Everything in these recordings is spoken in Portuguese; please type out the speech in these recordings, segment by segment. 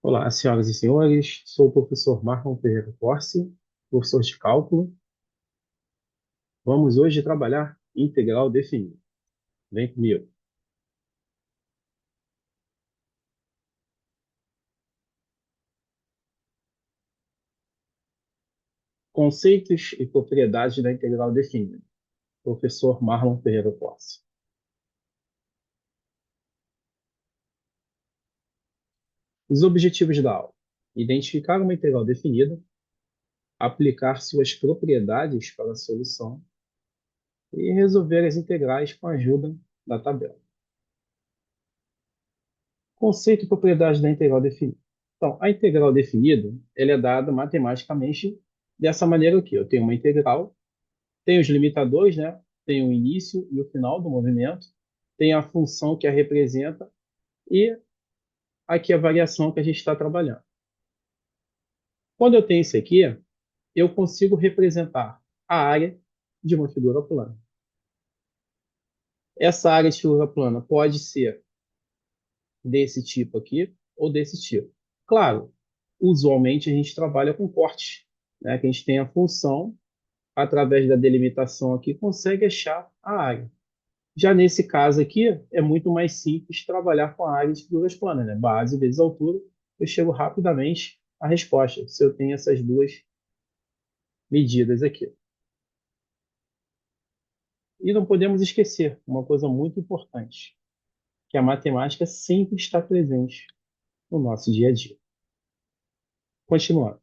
Olá, senhoras e senhores. Sou o professor Marlon Ferreira Corsi, professor de cálculo. Vamos hoje trabalhar integral definida. Vem comigo. Conceitos e propriedades da integral definida. Professor Marlon Ferreira Corsi. Os objetivos da aula: identificar uma integral definida, aplicar suas propriedades para a solução e resolver as integrais com a ajuda da tabela. Conceito e propriedade da integral definida. Então, a integral definida, ela é dada matematicamente dessa maneira aqui. Eu tenho uma integral, tenho os limitadores, né? Tem o início e o final do movimento, tem a função que a representa e aqui a variação que a gente está trabalhando. Quando eu tenho isso aqui, eu consigo representar a área de uma figura plana. Essa área de figura plana pode ser desse tipo aqui ou desse tipo. Claro, usualmente a gente trabalha com corte, né? Que a gente tem a função, através da delimitação aqui, consegue achar a área. Já nesse caso aqui, é muito mais simples trabalhar com a área de figuras planas, né? Base vezes altura, eu chego rapidamente à resposta, se eu tenho essas duas medidas aqui. E não podemos esquecer uma coisa muito importante, que a matemática sempre está presente no nosso dia a dia. Continuando.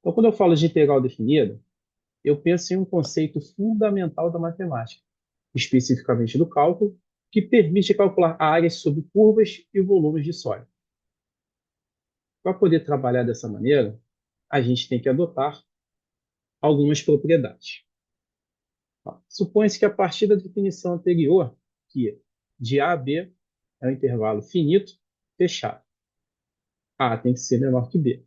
Então, quando eu falo de integral definida, eu penso em um conceito fundamental da matemática, especificamente do cálculo, que permite calcular áreas sobre curvas e volumes de sólido. Para poder trabalhar dessa maneira, a gente tem que adotar algumas propriedades. Supõe-se que a partir da definição anterior, que de A a B é um intervalo finito, fechado. A tem que ser menor que B.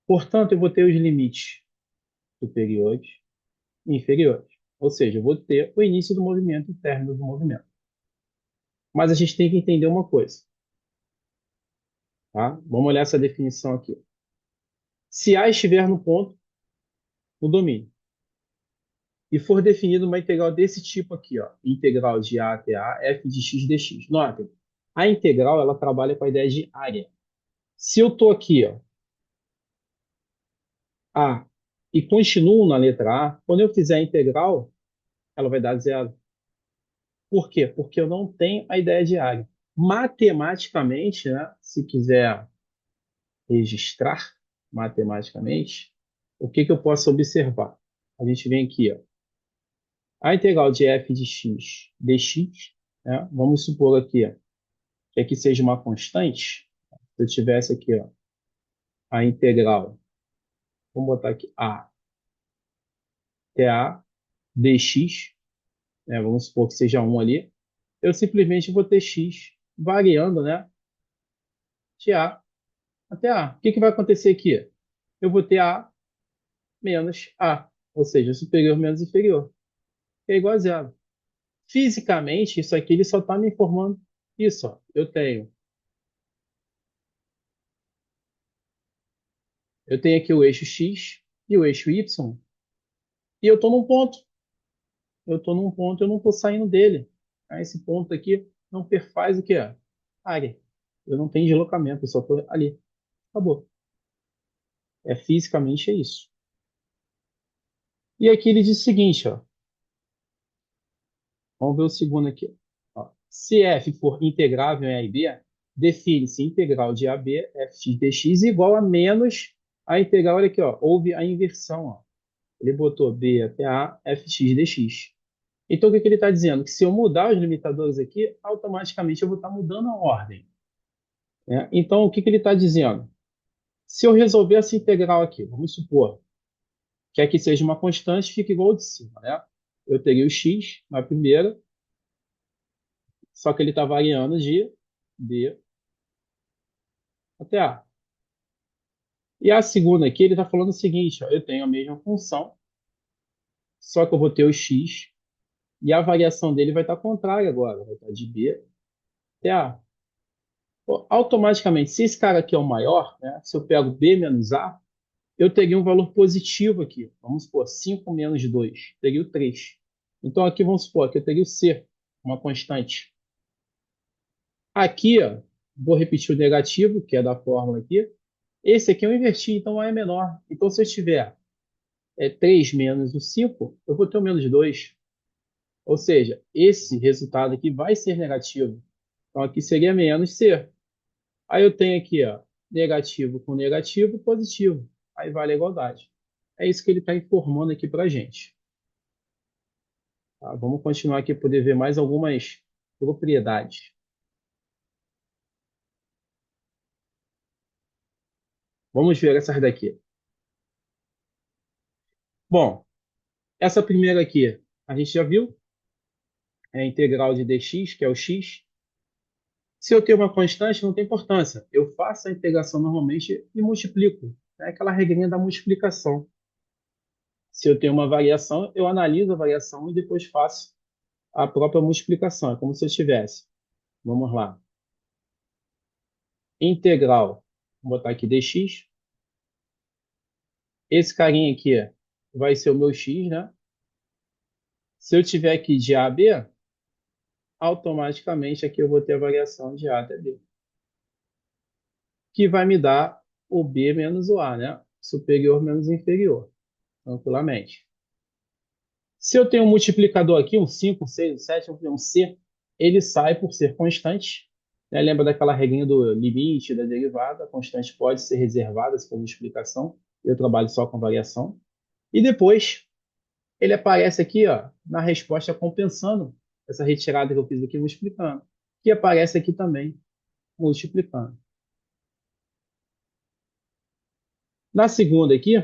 Portanto, eu vou ter os limites superiores e inferiores. Ou seja, eu vou ter o início do movimento e o término do movimento. Mas a gente tem que entender uma coisa. Tá? Vamos olhar essa definição aqui. Se A estiver no ponto, no domínio, e for definida uma integral desse tipo aqui, ó, integral de A até A, f de x dx. Notem, a integral ela trabalha com a ideia de área. Se eu estou aqui, ó, A, e continuo na letra A, quando eu fizer a integral, ela vai dar zero. Por quê? Porque eu não tenho a ideia de área. Matematicamente, né, se quiser registrar matematicamente, o que eu posso observar? A gente vem aqui, ó, a integral de f de x dx, né, vamos supor aqui, ó, que aqui seja uma constante. Se eu tivesse aqui, ó, a integral, vamos botar aqui a até a dx, né, vamos supor que seja um ali, eu simplesmente vou ter x variando, né, de a até a. O que vai acontecer aqui? Eu vou ter a menos a, ou seja, superior menos inferior, que é igual a zero. Fisicamente, isso aqui ele só está me informando isso. Ó. Eu tenho aqui o eixo x e o eixo y, e eu estou num ponto. Eu estou num ponto, eu não estou saindo dele. Tá? Esse ponto aqui não perfaz o que é? Área. Eu não tenho deslocamento, eu só estou ali. Acabou. Fisicamente é isso. E aqui ele diz o seguinte, ó. Vamos ver o segundo aqui. Ó. Se f for integrável em a e b, define-se integral de AB, f dx igual a menos a integral, olha aqui, ó, houve a inversão. Ó. Ele botou b até a fx dx. Então, o que ele está dizendo? Que se eu mudar os limitadores aqui, automaticamente eu vou estar mudando a ordem. Né? Então, o que ele está dizendo? Se eu resolver essa integral aqui, vamos supor que aqui seja uma constante, fica igual ao de cima. Né? Eu teria o x na primeira, só que ele está variando de b até a. E a segunda aqui, ele está falando o seguinte, ó, eu tenho a mesma função, só que eu vou ter o x, e a variação dele vai estar contrária agora, vai estar de b até a. Pô, automaticamente, se esse cara aqui é o maior, né, se eu pego b menos a, eu teria um valor positivo aqui. Vamos supor, 5 menos 2, teria o 3. Então aqui vamos supor que eu teria o c, uma constante. Aqui, ó, vou repetir o negativo, que é da fórmula aqui. Esse aqui eu inverti, então A é menor. Então se eu tiver 3 menos o 5, eu vou ter o menos 2. Ou seja, esse resultado aqui vai ser negativo. Então aqui seria menos c. Aí eu tenho aqui, ó, negativo com negativo, positivo. Aí vale a igualdade. É isso que ele está informando aqui para a gente. Tá? Vamos continuar aqui para poder ver mais algumas propriedades. Vamos ver essas daqui. Bom, essa primeira aqui, a gente já viu, é a integral de dx, que é o x. Se eu tenho uma constante, não tem importância. Eu faço a integração normalmente e multiplico. É aquela regrinha da multiplicação. Se eu tenho uma variação, eu analiso a variação e depois faço a própria multiplicação. É como se eu tivesse. Vamos lá. Integral. Vou botar aqui dx. Esse carinha aqui vai ser o meu x, né? Se eu tiver aqui de A a B, automaticamente aqui eu vou ter a variação de A até B, que vai me dar o B menos o A, né? Superior menos inferior, tranquilamente. Se eu tenho um multiplicador aqui, um 5, um 6, um 7, um C, ele sai por ser constante. Né? Lembra daquela regrinha do limite da derivada? A constante pode ser reservada se for multiplicação. Eu trabalho só com variação. E depois, ele aparece aqui ó, na resposta compensando essa retirada que eu fiz aqui multiplicando. Que aparece aqui também multiplicando. Na segunda aqui,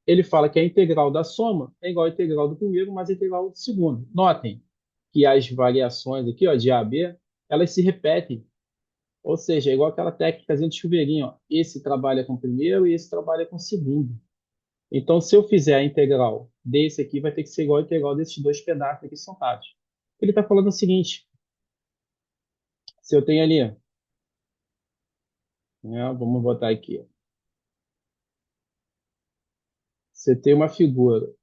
ele fala que a integral da soma é igual à integral do primeiro mais a integral do segundo. Notem que as variações aqui, ó, de A a B, elas se repetem. Ou seja, é igual aquela técnica de chuveirinho. Ó. Esse trabalha com o primeiro e esse trabalha com o segundo. Então, se eu fizer a integral desse aqui, vai ter que ser igual a integral desses dois pedaços aqui somados. Ele está falando o seguinte, se eu tenho ali, né, vamos botar aqui, você tem uma figura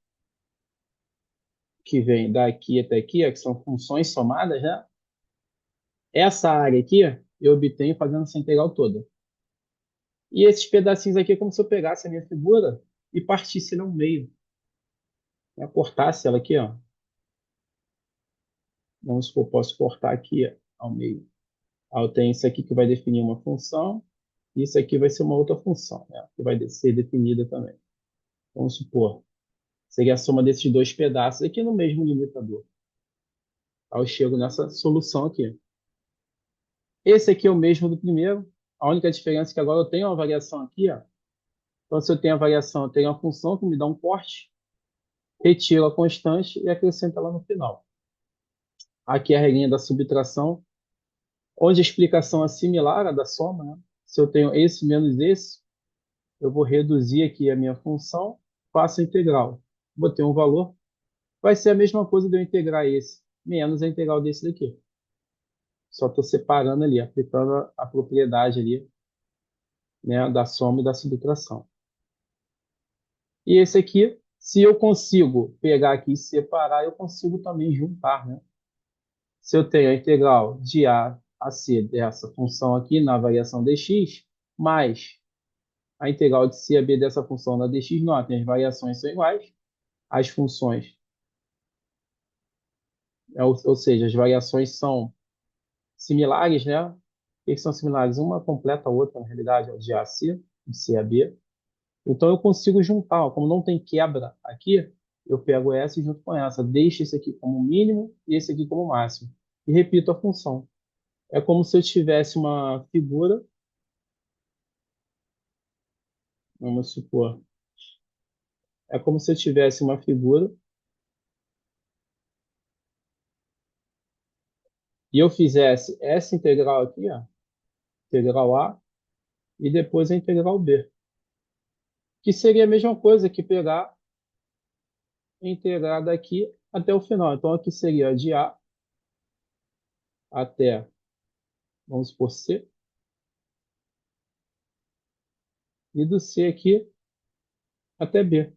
que vem daqui até aqui, ó, que são funções somadas, né? Essa área aqui eu obtenho fazendo essa integral toda. E esses pedacinhos aqui é como se eu pegasse a minha figura e partisse ela ao meio. Né? Cortasse ela aqui, ó. Vamos supor, posso cortar aqui ó, ao meio. Aí eu tenho isso aqui que vai definir uma função, e isso aqui vai ser uma outra função, né? Que vai ser definida também. Vamos supor, seria a soma desses dois pedaços aqui no mesmo limitador. Aí eu chego nessa solução aqui. Esse aqui é o mesmo do primeiro. A única diferença é que agora eu tenho uma variação aqui, ó. Então, se eu tenho a variação, eu tenho a função que me dá um corte, retiro a constante e acrescento ela no final. Aqui é a regrinha da subtração, onde a explicação é similar à da soma. Né? Se eu tenho esse menos esse, eu vou reduzir aqui a minha função, faço a integral. Vou ter um valor, vai ser a mesma coisa de eu integrar esse, menos a integral desse daqui. Só estou separando ali, aplicando a propriedade ali, né, da soma e da subtração. E esse aqui, se eu consigo pegar aqui e separar, eu consigo também juntar, né? Se eu tenho a integral de A a C dessa função aqui na variação dx, mais a integral de C a B dessa função na dx, notem, as variações são iguais, as funções, ou seja, as variações são similares, né? O que são similares? Uma completa a outra, na realidade, ó, de A a C, de C a B. Então eu consigo juntar, ó, como não tem quebra aqui, eu pego essa e junto com essa, deixo esse aqui como mínimo e esse aqui como máximo. E repito a função. É como se eu tivesse uma figura, vamos supor, é como se eu tivesse uma figura e eu fizesse essa integral aqui, ó, integral A, e depois a integral B, que seria a mesma coisa que pegar e integrar daqui até o final. Então aqui seria de A até, vamos supor, C, e do C aqui até B.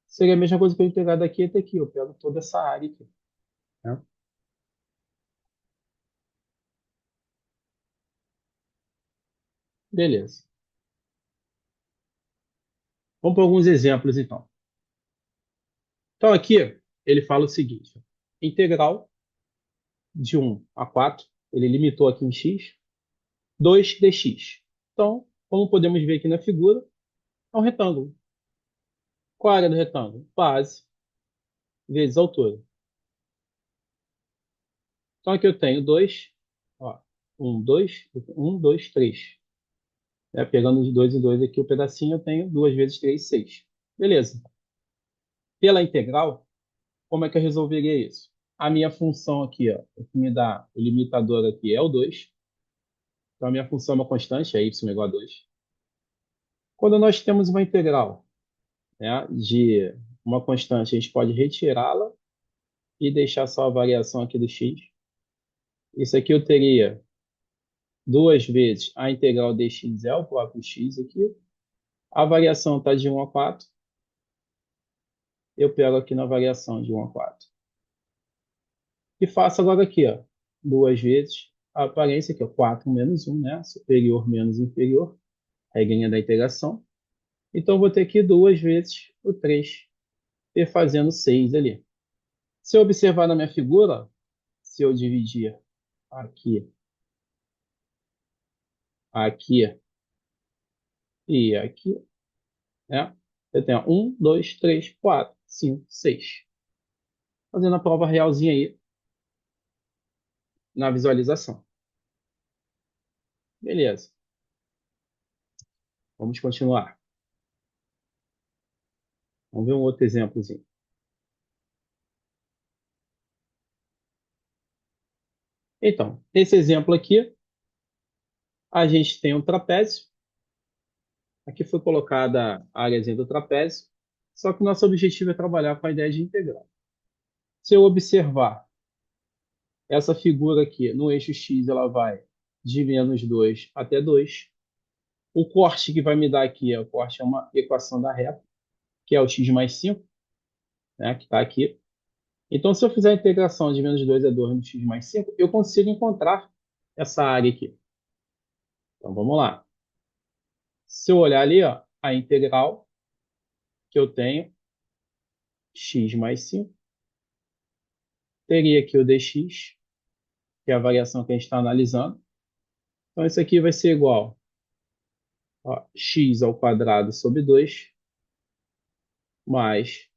Seria a mesma coisa que eu integrar daqui até aqui. Eu pego toda essa área aqui, né? Beleza. Vamos para alguns exemplos, então. Então, aqui, ele fala o seguinte. Integral de 1 a 4, ele limitou aqui em x, 2 dx. Então, como podemos ver aqui na figura, é um retângulo. Qual a área do retângulo? Base vezes altura. Então, aqui eu tenho 2, ó, 1, 2, 3. Pegando de 2 em 2 aqui o pedacinho, eu tenho 2 vezes 3, 6. Beleza. Pela integral, como é que eu resolveria isso? A minha função aqui, ó, o que me dá o limitador aqui é o 2. Então, a minha função é uma constante, é y igual a 2. Quando nós temos uma integral, né, de uma constante, a gente pode retirá-la e deixar só a variação aqui do x. Isso aqui eu teria duas vezes a integral dx é o próprio x aqui. A variação está de 1 a 4. Eu pego aqui na variação de 1 a 4. E faço agora aqui, ó, duas vezes a aparência aqui, ó, 4 menos 1, né? Superior menos inferior, regrinha da integração. Então, eu vou ter aqui duas vezes o 3, e fazendo 6 ali. Se eu observar na minha figura, se eu dividir aqui, aqui e aqui, né? Eu tenho 1, 2, 3, 4, 5, 6. Fazendo a prova realzinha aí na visualização. Beleza. Vamos continuar. Vamos ver um outro exemplozinho. Então, esse exemplo aqui, a gente tem um trapézio. Aqui foi colocada a áreazinha do trapézio. Só que o nosso objetivo é trabalhar com a ideia de integral. Se eu observar essa figura aqui, no eixo x, ela vai de menos 2 até 2. O corte que vai me dar aqui o corte é uma equação da reta, que é o x mais 5, né, que está aqui. Então, se eu fizer a integração de menos 2 a 2 no x mais 5, eu consigo encontrar essa área aqui. Então, vamos lá. Se eu olhar ali, ó, a integral que eu tenho, x mais 5, teria aqui o dx, que é a variação que a gente está analisando. Então, isso aqui vai ser igual a x ao quadrado sobre 2 mais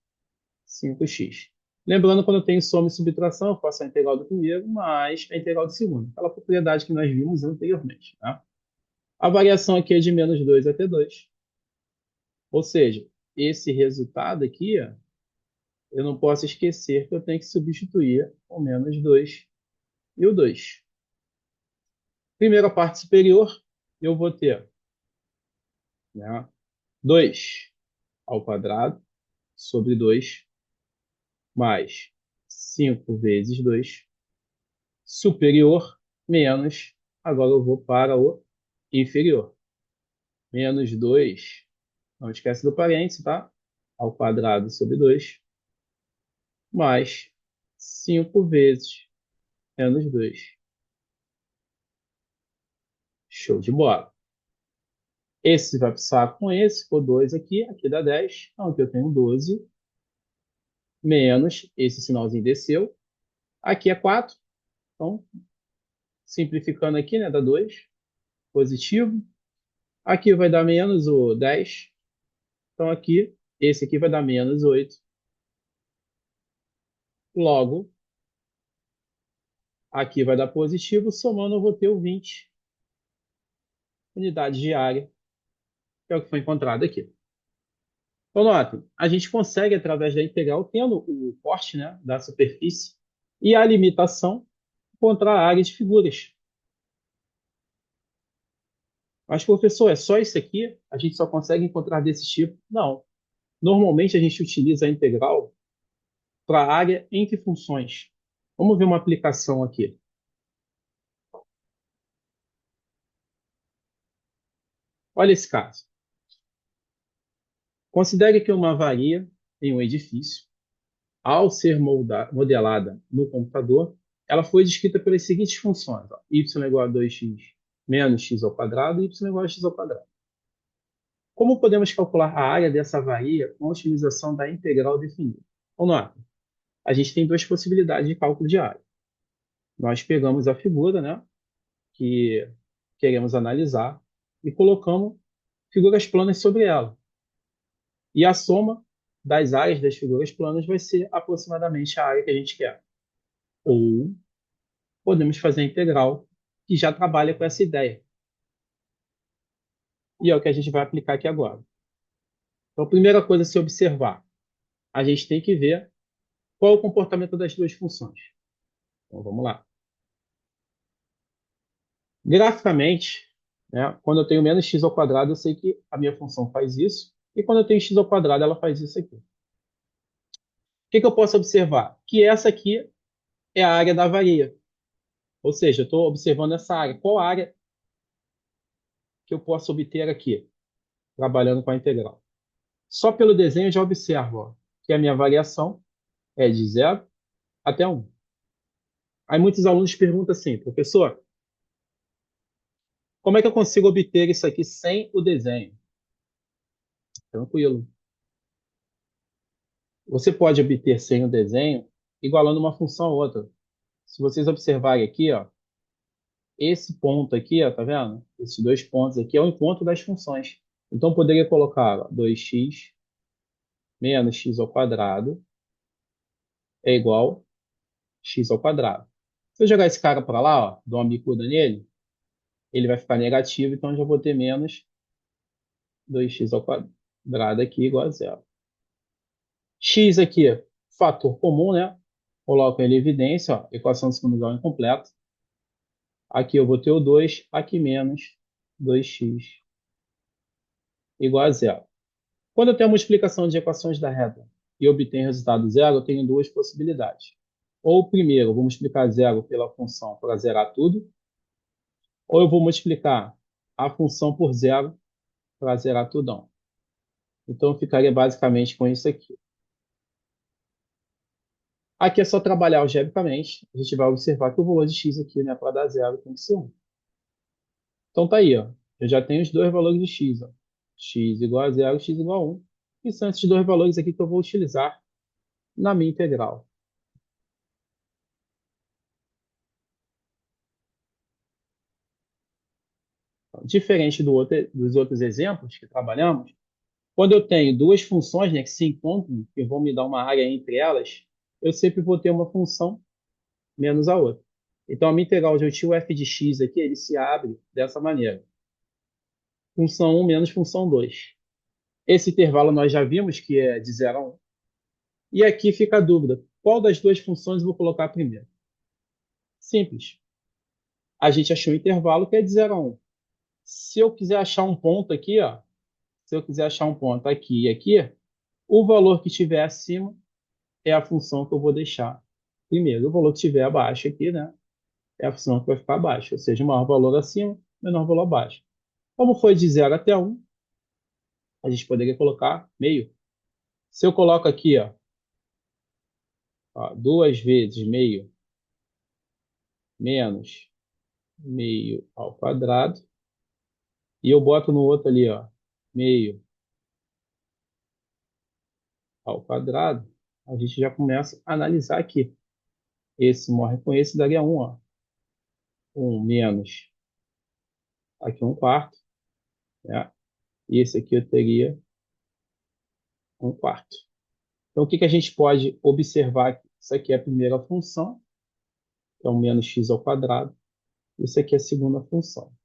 5x. Lembrando, quando eu tenho soma e subtração, eu faço a integral do primeiro mais a integral do segundo. Aquela propriedade que nós vimos anteriormente. Tá? A variação aqui é de menos 2 até 2. Ou seja, esse resultado aqui, ó, eu não posso esquecer que eu tenho que substituir o menos 2 e o 2. Primeira parte superior, eu vou ter, né, 2 ao quadrado sobre 2 mais 5 vezes 2 superior menos, agora eu vou para o inferior. Menos 2, não esquece do parênteses, tá? Ao quadrado sobre 2 mais 5 vezes menos 2. Show de bola. Esse vai precisar com esse, ficou 2 aqui, aqui dá 10. Então, aqui eu tenho 12, menos, esse sinalzinho desceu. Aqui é 4, então, simplificando aqui, né, dá 2, positivo. Aqui vai dar menos o 10. Então, aqui, esse aqui vai dar menos 8. Logo, aqui vai dar positivo, somando eu vou ter o 20 unidades de área, que é o que foi encontrado aqui. Então, notem, a gente consegue, através da integral, tendo o corte, né, da superfície e a limitação, encontrar a área de figuras. Mas, professor, é só isso aqui? A gente só consegue encontrar desse tipo? Não. Normalmente, a gente utiliza a integral para a área entre funções. Vamos ver uma aplicação aqui. Olha esse caso. Considere que uma varia em um edifício, ao ser modelada no computador, ela foi descrita pelas seguintes funções: ó, y igual a 2x menos x ao quadrado e y igual a x ao quadrado. Como podemos calcular a área dessa varia com a utilização da integral definida? Vamos lá. A gente tem duas possibilidades de cálculo de área. Nós pegamos a figura, né, que queremos analisar e colocamos figuras planas sobre ela. E a soma das áreas das figuras planas vai ser aproximadamente a área que a gente quer. Ou podemos fazer a integral, que já trabalha com essa ideia. E é o que a gente vai aplicar aqui agora. Então, a primeira coisa a se observar, a gente tem que ver qual é o comportamento das duas funções. Então, vamos lá. Graficamente, né, quando eu tenho menos x ao quadrado, eu sei que a minha função faz isso. E quando eu tenho x ao quadrado, ela faz isso aqui. O que eu posso observar? Que essa aqui é a área da varia. Ou seja, eu estou observando essa área. Qual área que eu posso obter aqui, trabalhando com a integral? Só pelo desenho eu já observo ó, que a minha variação é de 0 até 1. Aí muitos alunos perguntam assim, professor, como é que eu consigo obter isso aqui sem o desenho? Tranquilo. Você pode obter sem o desenho igualando uma função a outra. Se vocês observarem aqui, ó, esse ponto aqui, ó, tá vendo? Esses dois pontos aqui é o encontro das funções. Então, eu poderia colocar ó, 2x menos x ao quadrado é igual a x ao quadrado. Se eu jogar esse cara para lá, ó, dou uma bicuda nele, ele vai ficar negativo, então eu já vou ter menos 2x ao quadrado aqui igual a zero. X aqui, fator comum, né? Coloco ele em evidência, ó, equação de segundo grau incompleta. Aqui eu vou ter o 2, aqui menos 2x igual a zero. Quando eu tenho a multiplicação de equações da reta e obtenho resultado zero, eu tenho duas possibilidades. Ou primeiro, eu vou multiplicar zero pela função para zerar tudo, ou eu vou multiplicar a função por zero para zerar tudão. Então, eu ficaria basicamente com isso aqui. Aqui é só trabalhar algebricamente. A gente vai observar que o valor de x aqui, né, para dar zero, tem que ser 1. Então, tá aí, ó. Eu já tenho os dois valores de x. Ó. X igual a zero, x igual a 1. E são esses dois valores aqui que eu vou utilizar na minha integral. Então, diferente dos outros exemplos que trabalhamos, quando eu tenho duas funções, né, que se encontram, que vão me dar uma área entre elas, eu sempre vou ter uma função menos a outra. Então, a minha integral de o f de x aqui, ele se abre dessa maneira. Função 1 menos função 2. Esse intervalo nós já vimos que é de 0 a 1. E aqui fica a dúvida. Qual das duas funções eu vou colocar primeiro? Simples. A gente achou um intervalo que é de 0 a 1. Se eu quiser achar um ponto aqui, ó, se eu quiser achar um ponto aqui e aqui, o valor que estiver acima é a função que eu vou deixar primeiro. O valor que estiver abaixo aqui, né, é a função que vai ficar abaixo. Ou seja, maior valor acima, menor valor abaixo. Como foi de 0 até 1, a gente poderia colocar meio. Se eu coloco aqui, ó, 2 vezes meio menos meio ao quadrado, e eu boto no outro ali, ó, meio ao quadrado, a gente já começa a analisar aqui. Esse morre com esse, daria 1, ó. 1 menos aqui 1/4, né? E esse aqui eu teria 1/4. Então, o que que a gente pode observar aqui? Isso aqui é a primeira função, que é o menos x ao quadrado. Isso aqui é a segunda função.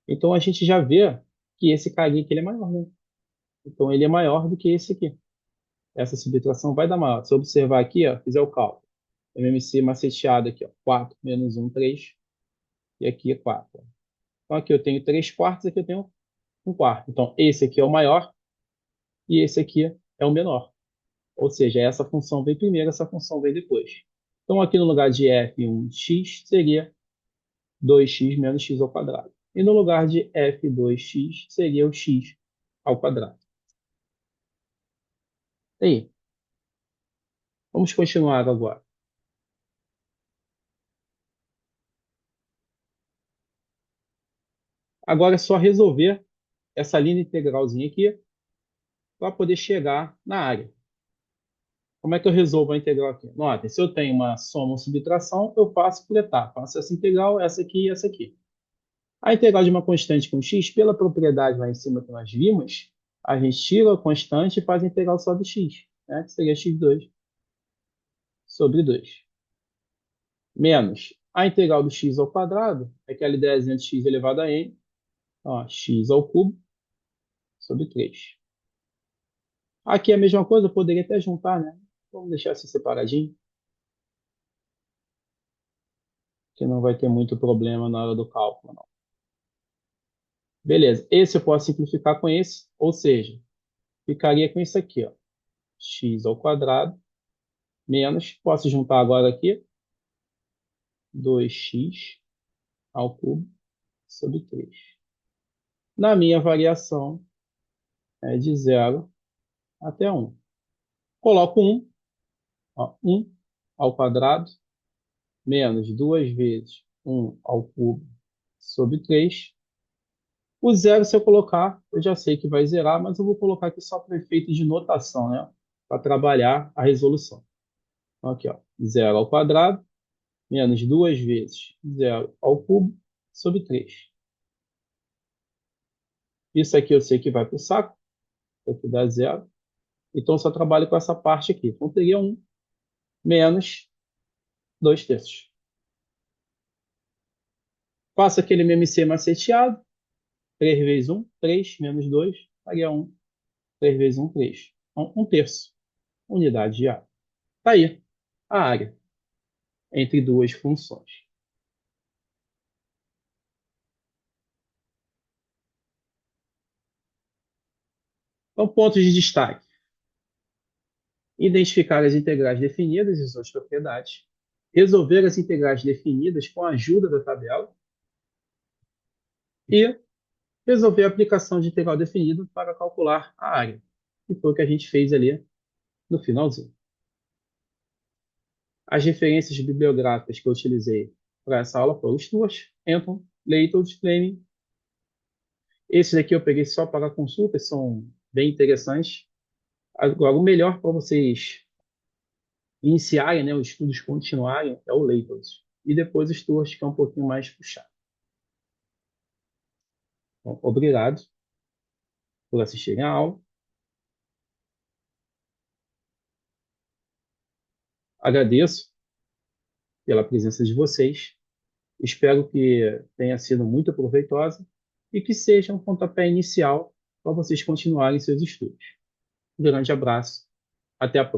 Então, a gente já vê que esse carinha aqui ele é maior, né? Então, ele é maior do que esse aqui. Essa subtração vai dar maior. Se eu observar aqui, ó, fizer o cálculo. MMC maceteado aqui, ó, 4 menos 1, 3. E aqui é 4. Então, aqui eu tenho 3/4, aqui eu tenho 1/4. Então, esse aqui é o maior e esse aqui é o menor. Ou seja, essa função vem primeiro, essa função vem depois. Então, aqui no lugar de f1x seria 2x menos x ao quadrado. E no lugar de f2x seria o x ao quadrado. E aí, vamos continuar agora. Agora é só resolver essa linha integralzinha aqui para poder chegar na área. Como é que eu resolvo a integral aqui? Notem, se eu tenho uma soma ou subtração, eu faço por etapa. Faço essa integral, essa aqui e essa aqui. A integral de uma constante com x, pela propriedade lá em cima que nós vimos, a gente tira a constante e faz a integral só do x, né? Que seria x2 sobre 2. Menos a integral do x ao quadrado, aquela ideiazinha de x elevado a n, ó, x ao cubo sobre 3. Aqui é a mesma coisa, eu poderia até juntar, né? Vamos deixar assim separadinho, que não vai ter muito problema na hora do cálculo, não. Beleza, esse eu posso simplificar com esse, ou seja, ficaria com isso aqui, ó, x ao quadrado, menos, posso juntar agora aqui, 2x ao cubo sobre 3. Na minha variação, é de 0 até 1. Coloco 1, ó, 1 ao quadrado, menos 2 vezes 1 ao cubo sobre 3. O zero, se eu colocar, eu já sei que vai zerar, mas eu vou colocar aqui só para efeito de notação, né? Para trabalhar a resolução. Então, aqui, ó, 0 ao quadrado, menos 2 vezes 0 ao cubo sobre 3. Isso aqui eu sei que vai para o saco, isso aqui dá zero. Então, eu só trabalho com essa parte aqui. Então, teria 1 menos 2 terços. Faço aquele MMC maceteado. 3 vezes 1, 3, menos 2, daria 1. 3 vezes 1, 3. Então, 1 terço, unidade de área. Está aí a área entre duas funções. Então, pontos de destaque. Identificar as integrais definidas e suas propriedades. Resolver as integrais definidas com a ajuda da tabela. E resolver a aplicação de integral definido para calcular a área. Que foi o que a gente fez ali no finalzinho. As referências bibliográficas que eu utilizei para essa aula foram Stuart, Anton, Leithold, Fleming. Esses aqui eu peguei só para consulta, são bem interessantes. Agora, o melhor para vocês iniciarem, né, os estudos continuarem, é o Leithold. E depois o Stuart, que é um pouquinho mais puxado. Então, obrigado por assistirem a aula. Agradeço pela presença de vocês. Espero que tenha sido muito proveitosa e que seja um pontapé inicial para vocês continuarem seus estudos. Um grande abraço. Até a próxima.